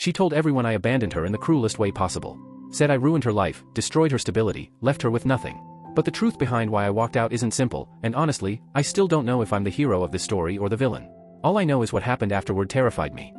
She told everyone I abandoned her in the cruelest way possible. Said I ruined her life, destroyed her stability, left her with nothing. But the truth behind why I walked out isn't simple, and honestly, I still don't know if I'm the hero of this story or the villain. All I know is what happened afterward terrified me.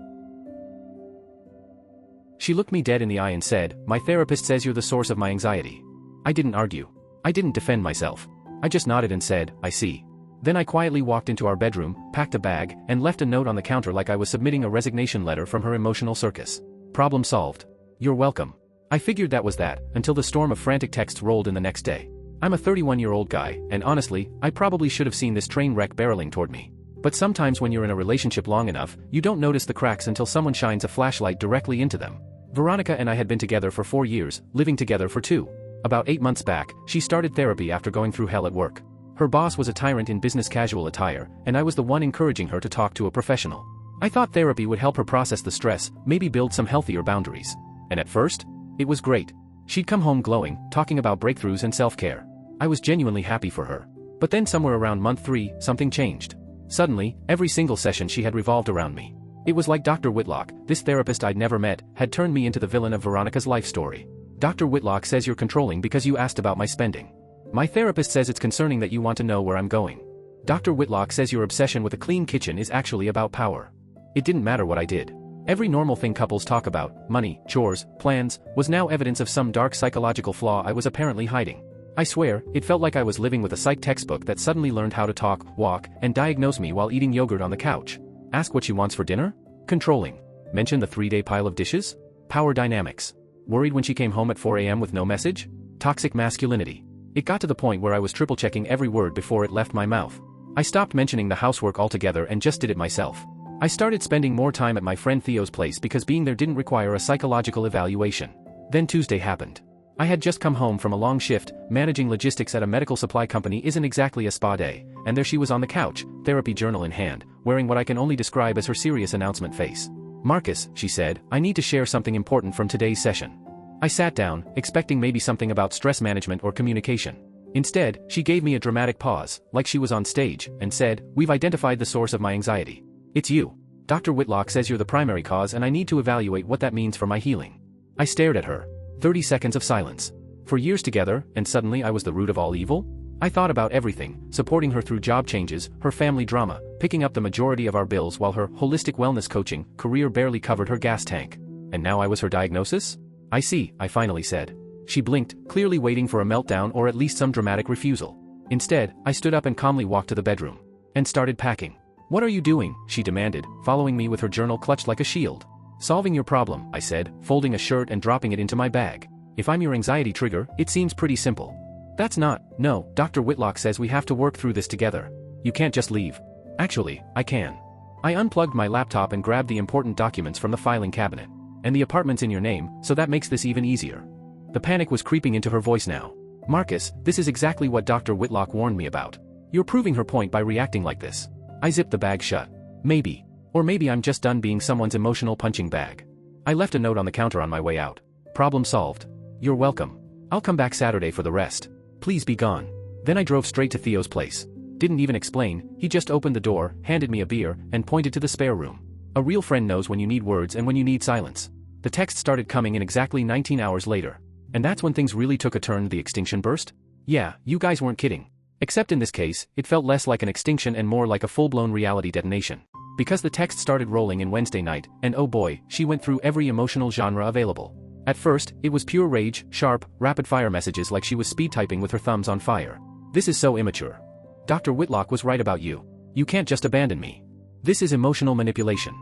She looked me dead in the eye and said, "My therapist says you're the source of my anxiety." I didn't argue. I didn't defend myself. I just nodded and said, "I see." Then I quietly walked into our bedroom, packed a bag, and left a note on the counter like I was submitting a resignation letter from her emotional circus. Problem solved. You're welcome. I figured that was that, until the storm of frantic texts rolled in the next day. I'm a 31-year-old guy, and honestly, I probably should have seen this train wreck barreling toward me. But sometimes when you're in a relationship long enough, you don't notice the cracks until someone shines a flashlight directly into them. Veronica and I had been together for 4 years, living together for 2. About 8 months back, she started therapy after going through hell at work. Her boss was a tyrant in business casual attire, and I was the one encouraging her to talk to a professional. I thought therapy would help her process the stress, maybe build some healthier boundaries. And at first, it was great. She'd come home glowing, talking about breakthroughs and self-care. I was genuinely happy for her. But then somewhere around month 3, something changed. Suddenly, every single session she had revolved around me. It was like Dr. Whitlock, this therapist I'd never met, had turned me into the villain of Veronica's life story. Dr. Whitlock says you're controlling because you asked about my spending. My therapist says it's concerning that you want to know where I'm going. Dr. Whitlock says your obsession with a clean kitchen is actually about power. It didn't matter what I did. Every normal thing couples talk about, money, chores, plans, was now evidence of some dark psychological flaw I was apparently hiding. I swear, it felt like I was living with a psych textbook that suddenly learned how to talk, walk, and diagnose me while eating yogurt on the couch. Ask what she wants for dinner? Controlling. Mention the 3-day pile of dishes? Power dynamics. Worried when she came home at 4 a.m. with no message? Toxic masculinity. It got to the point where I was triple-checking every word before it left my mouth. I stopped mentioning the housework altogether and just did it myself. I started spending more time at my friend Theo's place because being there didn't require a psychological evaluation. Then Tuesday happened. I had just come home from a long shift. Managing logistics at a medical supply company isn't exactly a spa day, and there she was on the couch, therapy journal in hand, wearing what I can only describe as her serious announcement face. "Marcus," she said, "I need to share something important from today's session." I sat down, expecting maybe something about stress management or communication. Instead, she gave me a dramatic pause, like she was on stage, and said, "We've identified the source of my anxiety. It's you. Dr. Whitlock says you're the primary cause and I need to evaluate what that means for my healing." I stared at her. 30 seconds of silence. For years together, and suddenly I was the root of all evil? I thought about everything, supporting her through job changes, her family drama, picking up the majority of our bills while her holistic wellness coaching career barely covered her gas tank. And now I was her diagnosis? "I see," I finally said. She blinked, clearly waiting for a meltdown or at least some dramatic refusal. Instead, I stood up and calmly walked to the bedroom. And started packing. "What are you doing?" she demanded, following me with her journal clutched like a shield. "Solving your problem," I said, folding a shirt and dropping it into my bag. "If I'm your anxiety trigger, it seems pretty simple." "That's not. No, Dr. Whitlock says we have to work through this together. You can't just leave." "Actually, I can." I unplugged my laptop and grabbed the important documents from the filing cabinet. "And the apartment's in your name, so that makes this even easier." The panic was creeping into her voice now. "Marcus, this is exactly what Dr. Whitlock warned me about. You're proving her point by reacting like this." I zipped the bag shut. Maybe. Or maybe I'm just done being someone's emotional punching bag. I left a note on the counter on my way out. "Problem solved. You're welcome. I'll come back Saturday for the rest. Please be gone." Then I drove straight to Theo's place. Didn't even explain, he just opened the door, handed me a beer, and pointed to the spare room. A real friend knows when you need words and when you need silence. The text started coming in exactly 19 hours later. And that's when things really took a turn. The extinction burst? Yeah, you guys weren't kidding. Except in this case, it felt less like an extinction and more like a full-blown reality detonation. Because the text started rolling in Wednesday night, and oh boy, she went through every emotional genre available. At first, it was pure rage, sharp, rapid-fire messages like she was speed-typing with her thumbs on fire. "This is so immature. Dr. Whitlock was right about you. You can't just abandon me. This is emotional manipulation."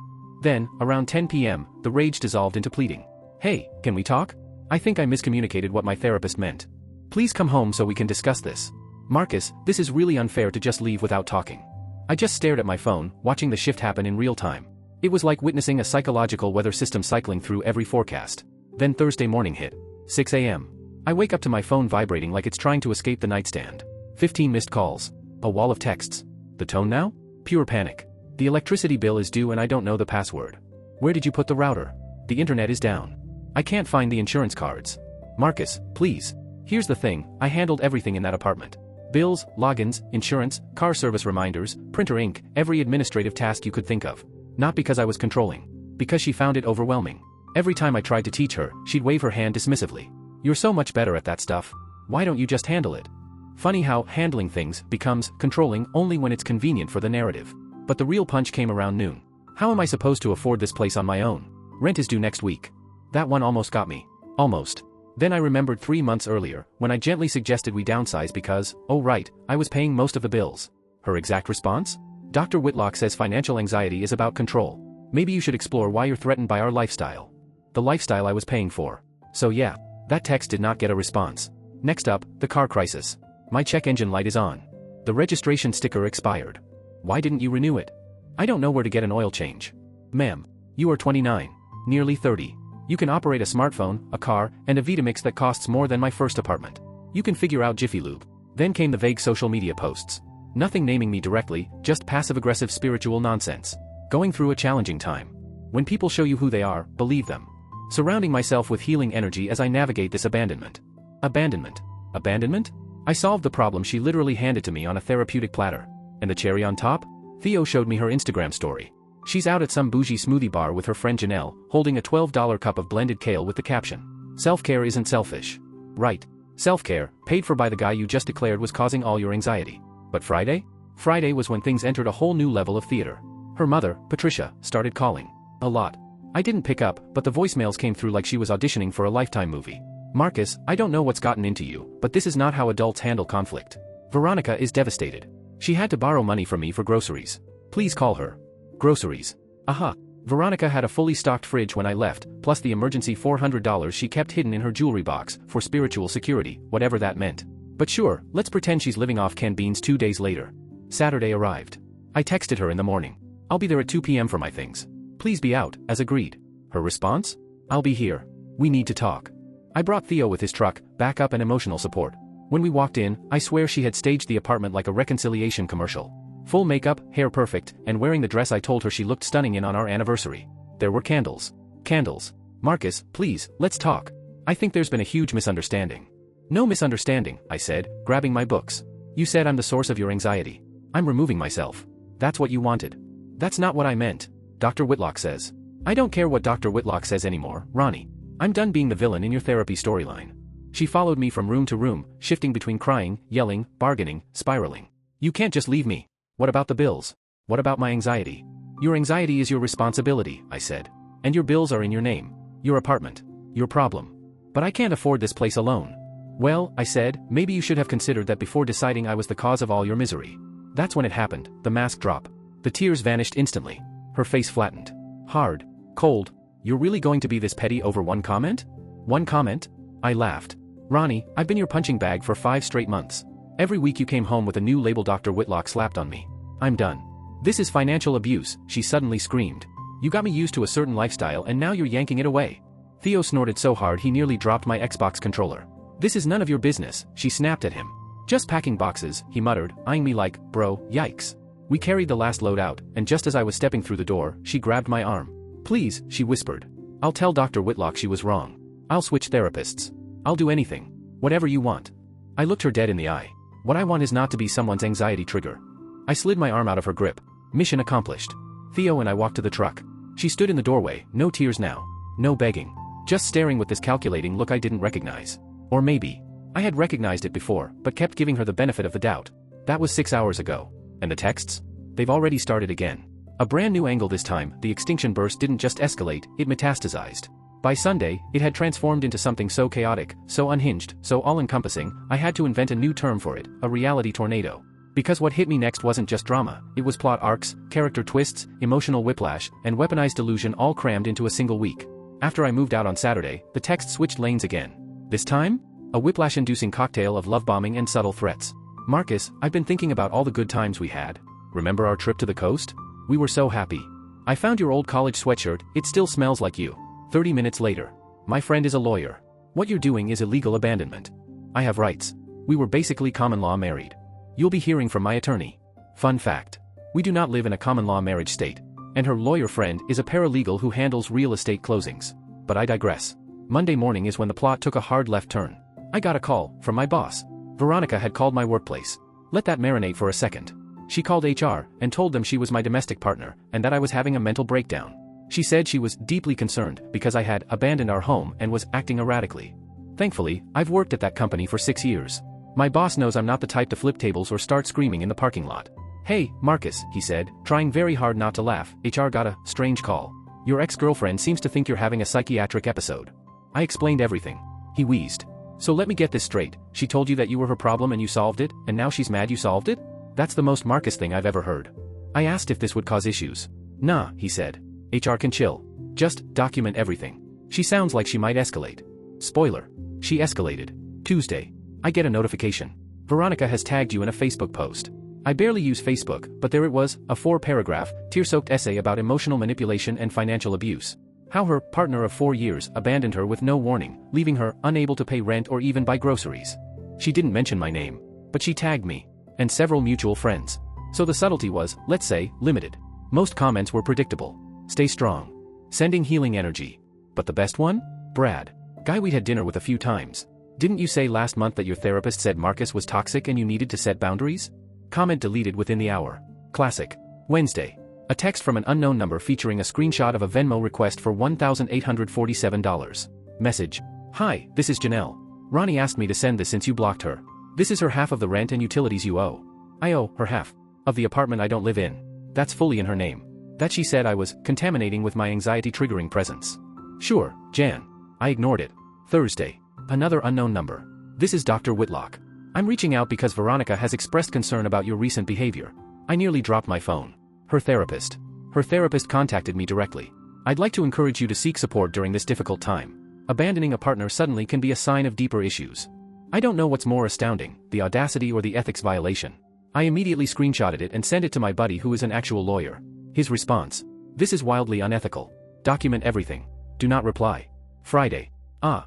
Then, around 10 p.m., the rage dissolved into pleading. "Hey, can we talk? I think I miscommunicated what my therapist meant. Please come home so we can discuss this. Marcus, this is really unfair to just leave without talking." I just stared at my phone, watching the shift happen in real time. It was like witnessing a psychological weather system cycling through every forecast. Then Thursday morning hit. 6 a.m. I wake up to my phone vibrating like it's trying to escape the nightstand. 15 missed calls. A wall of texts. The tone now? Pure panic. The electricity bill is due and I don't know the password. Where did you put the router? The internet is down. I can't find the insurance cards. Marcus, please. Here's the thing, I handled everything in that apartment. Bills, logins, insurance, car service reminders, printer ink, every administrative task you could think of. Not because I was controlling. Because she found it overwhelming. Every time I tried to teach her, she'd wave her hand dismissively. You're so much better at that stuff. Why don't you just handle it? Funny how handling things becomes controlling only when it's convenient for the narrative. But the real punch came around noon. How am I supposed to afford this place on my own? Rent is due next week. That one almost got me. Almost. Then I remembered 3 months earlier, when I gently suggested we downsize because, oh right, I was paying most of the bills. Her exact response? Dr. Whitlock says financial anxiety is about control. Maybe you should explore why you're threatened by our lifestyle. The lifestyle I was paying for. So yeah, that text did not get a response. Next up, the car crisis. My check engine light is on. The registration sticker expired. Why didn't you renew it? I don't know where to get an oil change. Ma'am, you are 29, nearly 30. You can operate a smartphone, a car, and a Vitamix that costs more than my first apartment. You can figure out Jiffy Lube. Then came the vague social media posts. Nothing naming me directly, just passive-aggressive spiritual nonsense. Going through a challenging time. When people show you who they are, believe them. Surrounding myself with healing energy as I navigate this abandonment. Abandonment? Abandonment? I solved the problem she literally handed to me on a therapeutic platter. And the cherry on top? Theo showed me her Instagram story. She's out at some bougie smoothie bar with her friend Janelle, holding a $12 cup of blended kale with the caption, "Self-care isn't selfish." Right. Self-care, paid for by the guy you just declared was causing all your anxiety. But Friday? Friday was when things entered a whole new level of theater. Her mother, Patricia, started calling. A lot. I didn't pick up, but the voicemails came through like she was auditioning for a Lifetime movie. "Marcus, I don't know what's gotten into you, but this is not how adults handle conflict. Veronica is devastated. She had to borrow money from me for groceries. Please call her." Groceries. Aha. Veronica had a fully stocked fridge when I left, plus the emergency $400 she kept hidden in her jewelry box, for spiritual security, whatever that meant. But sure, let's pretend she's living off canned beans 2 days later. Saturday arrived. I texted her in the morning. "I'll be there at 2 p.m. for my things. Please be out, as agreed." Her response? "I'll be here. We need to talk." I brought Theo with his truck, backup and emotional support. When we walked in, I swear she had staged the apartment like a reconciliation commercial. Full makeup, hair perfect, and wearing the dress I told her she looked stunning in on our anniversary. There were candles. Candles. "Marcus, please, let's talk. I think there's been a huge misunderstanding." "No misunderstanding," I said, grabbing my books. "You said I'm the source of your anxiety. I'm removing myself. That's what you wanted." "That's not what I meant," Dr. Whitlock says. "I don't care what Dr. Whitlock says anymore, Ronnie. I'm done being the villain in your therapy storyline." She followed me from room to room, shifting between crying, yelling, bargaining, spiraling. "You can't just leave me. What about the bills? What about my anxiety?" "Your anxiety is your responsibility," I said. "And your bills are in your name. Your apartment. Your problem. But I can't afford this place alone." "Well," I said, "maybe you should have considered that before deciding I was the cause of all your misery." That's when it happened, the mask drop. The tears vanished instantly. Her face flattened. Hard. Cold. "You're really going to be this petty over one comment?" "One comment?" I laughed. "Ronnie, I've been your punching bag for 5 straight months. Every week you came home with a new label Dr. Whitlock slapped on me. I'm done. This is financial abuse," she suddenly screamed. "You got me used to a certain lifestyle and now you're yanking it away." Theo snorted so hard he nearly dropped my Xbox controller. "This is none of your business," she snapped at him. "Just packing boxes," he muttered, eyeing me like, "Bro, yikes." We carried the last load out, and just as I was stepping through the door, she grabbed my arm. "Please," she whispered. "I'll tell Dr. Whitlock she was wrong. I'll switch therapists. I'll do anything. Whatever you want." I looked her dead in the eye. What I want is not to be someone's anxiety trigger. I slid my arm out of her grip. Mission accomplished. Theo and I walked to the truck. She stood in the doorway, no tears now. No begging. Just staring with this calculating look I didn't recognize. Or maybe I had recognized it before, but kept giving her the benefit of the doubt. That was 6 hours ago. And the texts? They've already started again. A brand new angle this time. The extinction burst didn't just escalate, it metastasized. By Sunday, it had transformed into something so chaotic, so unhinged, so all-encompassing, I had to invent a new term for it, a reality tornado. Because what hit me next wasn't just drama, it was plot arcs, character twists, emotional whiplash, and weaponized delusion all crammed into a single week. After I moved out on Saturday, the text switched lanes again. This time? A whiplash-inducing cocktail of love bombing and subtle threats. "Marcus, I've been thinking about all the good times we had. Remember our trip to the coast? We were so happy. I found your old college sweatshirt, it still smells like you." 30 minutes later. "My friend is a lawyer. What you're doing is illegal abandonment. I have rights. We were basically common law married. You'll be hearing from my attorney." Fun fact. We do not live in a common law marriage state. And her lawyer friend is a paralegal who handles real estate closings. But I digress. Monday morning is when the plot took a hard left turn. I got a call from my boss. Veronica had called my workplace. Let that marinate for a second. She called HR and told them she was my domestic partner and that I was having a mental breakdown. She said she was deeply concerned because I had abandoned our home and was acting erratically. Thankfully, I've worked at that company for 6 years. My boss knows I'm not the type to flip tables or start screaming in the parking lot. "Hey, Marcus," he said, trying very hard not to laugh. "HR got a strange call. Your ex-girlfriend seems to think you're having a psychiatric episode." I explained everything. He wheezed. "So let me get this straight, she told you that you were her problem and you solved it, and now she's mad you solved it? That's the most Marcus thing I've ever heard." I asked if this would cause issues. "Nah," he said. "HR can chill. Just document everything. She sounds like she might escalate." Spoiler. She escalated. Tuesday. I get a notification. "Veronica has tagged you in a Facebook post." I barely use Facebook, but there it was, a 4-paragraph, tear-soaked essay about emotional manipulation and financial abuse. How her partner of 4 years abandoned her with no warning, leaving her unable to pay rent or even buy groceries. She didn't mention my name, but she tagged me, and several mutual friends. So the subtlety was, let's say, limited. Most comments were predictable. "Stay strong. Sending healing energy." But the best one? Brad. Guy we'd had dinner with a few times. "Didn't you say last month that your therapist said Marcus was toxic and you needed to set boundaries?" Comment deleted within the hour. Classic. Wednesday. A text from an unknown number featuring a screenshot of a Venmo request for $1,847. Message. "Hi, this is Janelle. Ronnie asked me to send this since you blocked her. This is her half of the rent and utilities you owe." I owe her half of the apartment I don't live in. That's fully in her name. That she said I was contaminating with my anxiety-triggering presence. "Sure, Jan." I ignored it. Thursday. Another unknown number. "This is Dr. Whitlock. I'm reaching out because Veronica has expressed concern about your recent behavior." I nearly dropped my phone. Her therapist. Her therapist contacted me directly. "I'd like to encourage you to seek support during this difficult time. Abandoning a partner suddenly can be a sign of deeper issues." I don't know what's more astounding, the audacity or the ethics violation. I immediately screenshotted it and sent it to my buddy who is an actual lawyer. His response. "This is wildly unethical. Document everything. Do not reply." Friday.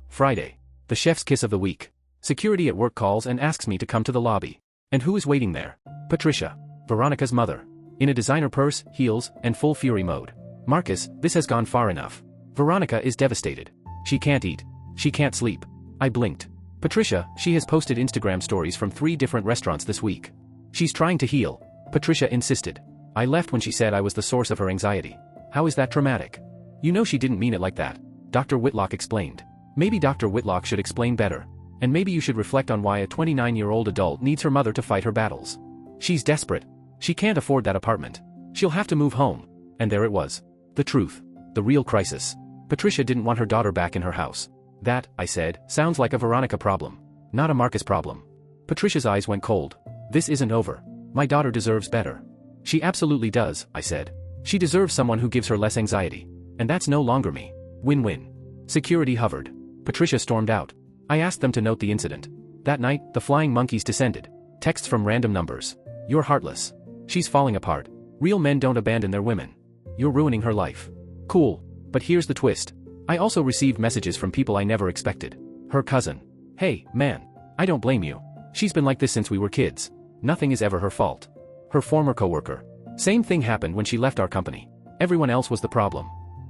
Friday. The chef's kiss of the week. Security at work calls and asks me to come to the lobby. And who is waiting there? Patricia. Veronica's mother. In a designer purse, heels, and full fury mode. "Marcus, this has gone far enough. Veronica is devastated. She can't eat. She can't sleep." I blinked. "Patricia, she has posted Instagram stories from 3 different restaurants this week. She's trying to heal." Patricia insisted. I left when she said I was the source of her anxiety. How is that traumatic? "You know she didn't mean it like that," Dr. Whitlock explained. Maybe Dr. Whitlock should explain better. And maybe you should reflect on why a 29-year-old adult needs her mother to fight her battles. She's desperate. She can't afford that apartment. She'll have to move home. And there it was. The truth. The real crisis. Patricia didn't want her daughter back in her house. That, I said, sounds like a Veronica problem. Not a Marcus problem. Patricia's eyes went cold. "This isn't over. My daughter deserves better." "She absolutely does," I said. "She deserves someone who gives her less anxiety. And that's no longer me. Win-win." Security hovered. Patricia stormed out. I asked them to note the incident. That night, the flying monkeys descended. Texts from random numbers. "You're heartless. She's falling apart. Real men don't abandon their women. You're ruining her life." Cool. But here's the twist. I also received messages from people I never expected. Her cousin. "Hey, man. I don't blame you. She's been like this since we were kids. Nothing is ever her fault." Her former coworker. "Same thing happened when she left our company. Everyone else was the problem."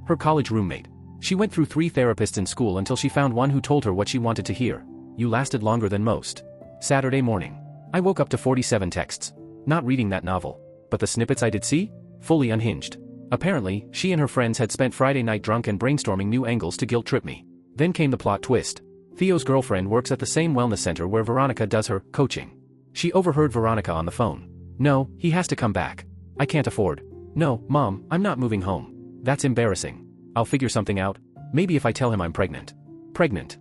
Her college roommate. "She went through 3 therapists in school until she found one who told her what she wanted to hear. You lasted longer than most." Saturday morning. I woke up to 47 texts. Not reading that novel. But the snippets I did see? Fully unhinged. Apparently, she and her friends had spent Friday night drunk and brainstorming new angles to guilt-trip me. Then came the plot twist. Theo's girlfriend works at the same wellness center where Veronica does her coaching. She overheard Veronica on the phone. "No, he has to come back. I can't afford." "No, Mom, I'm not moving home." "That's embarrassing. I'll figure something out. Maybe if I tell him I'm pregnant." Pregnant.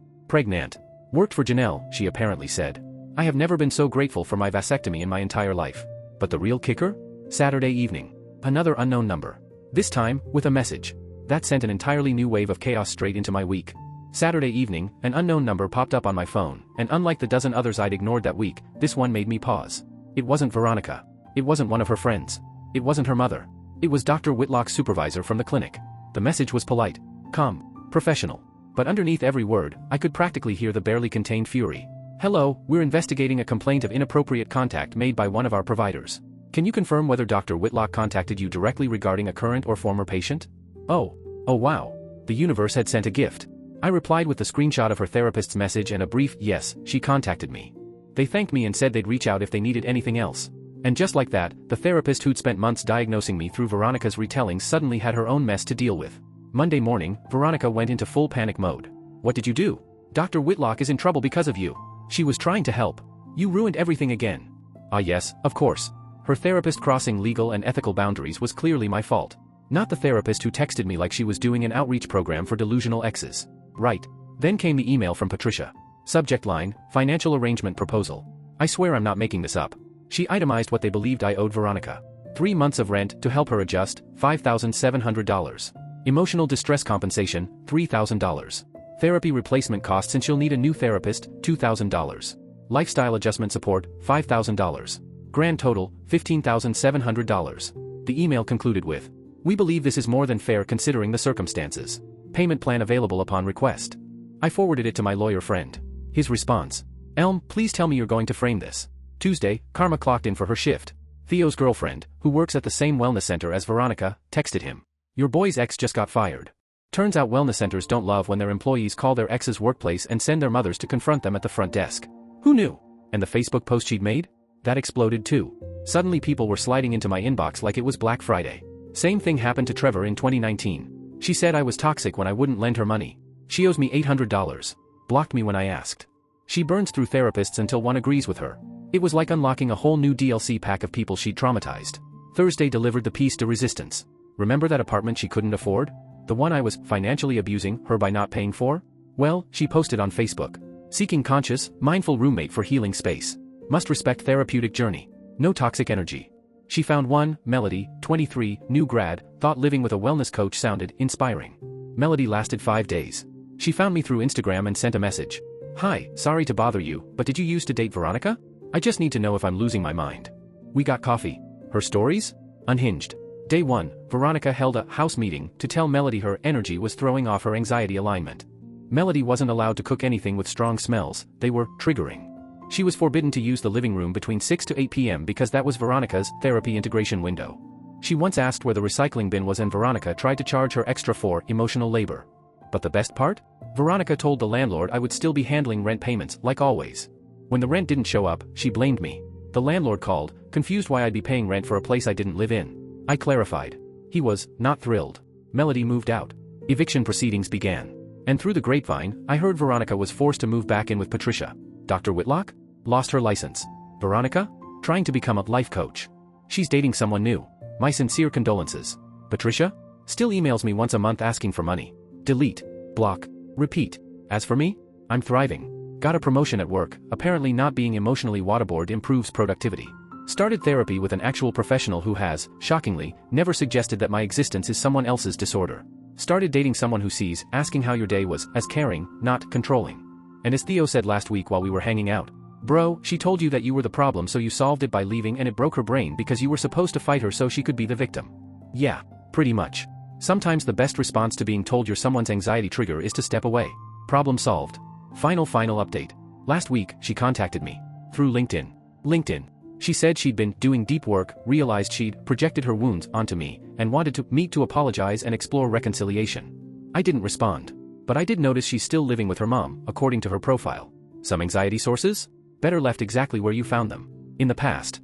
Worked for Janelle, she apparently said. I have never been so grateful for my vasectomy in my entire life. But the real kicker? Saturday evening. Another unknown number. This time, with a message. That sent an entirely new wave of chaos straight into my week. Saturday evening, an unknown number popped up on my phone, and unlike the dozen others I'd ignored that week, this one made me pause. It wasn't Veronica. It wasn't one of her friends. It wasn't her mother. It was Dr. Whitlock's supervisor from the clinic. The message was polite, calm, professional. But underneath every word, I could practically hear the barely contained fury. "Hello, we're investigating a complaint of inappropriate contact made by one of our providers. Can you confirm whether Dr. Whitlock contacted you directly regarding a current or former patient?" Oh wow. The universe had sent a gift. I replied with the screenshot of her therapist's message and a brief, "Yes, she contacted me. They thanked me and said they'd reach out if they needed anything else." And just like that, the therapist who'd spent months diagnosing me through Veronica's retellings suddenly had her own mess to deal with. Monday morning, Veronica went into full panic mode. "What did you do? Dr. Whitlock is in trouble because of you." She was trying to help. "You ruined everything again." Ah yes, of course. Her therapist crossing legal and ethical boundaries was clearly my fault. Not the therapist who texted me like she was doing an outreach program for delusional exes. Right. Then came the email from Patricia. Subject line, financial arrangement proposal. I swear I'm not making this up. She itemized what they believed I owed Veronica. 3 months of rent to help her adjust, $5,700. Emotional distress compensation, $3,000. Therapy replacement costs since she'll need a new therapist, $2,000. Lifestyle adjustment support, $5,000. Grand total, $15,700. The email concluded with, "We believe this is more than fair considering the circumstances. Payment plan available upon request." I forwarded it to my lawyer friend. His response, "Elm, please tell me you're going to frame this." Tuesday, Karma clocked in for her shift. Theo's girlfriend, who works at the same wellness center as Veronica, texted him. "Your boy's ex just got fired." Turns out wellness centers don't love when their employees call their ex's workplace and send their mothers to confront them at the front desk. Who knew? And the Facebook post she'd made? That exploded too. Suddenly people were sliding into my inbox like it was Black Friday. Same thing happened to Trevor in 2019. She said I was toxic when I wouldn't lend her money. She owes me $800. Blocked me when I asked. She burns through therapists until one agrees with her. It was like unlocking a whole new DLC pack of people she'd traumatized. Thursday delivered the piece de resistance. Remember that apartment she couldn't afford? The one I was financially abusing her by not paying for? Well, she posted on Facebook. Seeking conscious, mindful roommate for healing space. Must respect therapeutic journey. No toxic energy. She found one, Melody, 23, new grad, thought living with a wellness coach sounded inspiring. Melody lasted 5 days. She found me through Instagram and sent a message. "Hi, sorry to bother you, but did you used to date Veronica? I just need to know if I'm losing my mind." We got coffee. Her stories? Unhinged. Day 1, Veronica held a house meeting to tell Melody her energy was throwing off her anxiety alignment. Melody wasn't allowed to cook anything with strong smells, they were triggering. She was forbidden to use the living room between 6 to 8 p.m. because that was Veronica's therapy integration window. She once asked where the recycling bin was and Veronica tried to charge her extra for emotional labor. But the best part? Veronica told the landlord I would still be handling rent payments, like always. When the rent didn't show up, she blamed me. The landlord called, confused why I'd be paying rent for a place I didn't live in. I clarified. He was not thrilled. Melody moved out. Eviction proceedings began. And through the grapevine, I heard Veronica was forced to move back in with Patricia. Dr. Whitlock? Lost her license. Veronica? Trying to become a life coach. She's dating someone new. My sincere condolences. Patricia? Still emails me once a month asking for money. Delete. Block. Repeat. As for me? I'm thriving. Got a promotion at work, apparently not being emotionally waterboarded improves productivity. Started therapy with an actual professional who has, shockingly, never suggested that my existence is someone else's disorder. Started dating someone who sees asking how your day was as caring, not controlling. And as Theo said last week while we were hanging out, "Bro, she told you that you were the problem so you solved it by leaving and it broke her brain because you were supposed to fight her so she could be the victim." Yeah, pretty much. Sometimes the best response to being told you're someone's anxiety trigger is to step away. Problem solved. Final update. Last week, she contacted me. Through LinkedIn. She said she'd been doing deep work, realized she'd projected her wounds onto me, and wanted to meet to apologize and explore reconciliation. I didn't respond. But I did notice she's still living with her mom, according to her profile. Some anxiety sources? Better left exactly where you found them. In the past.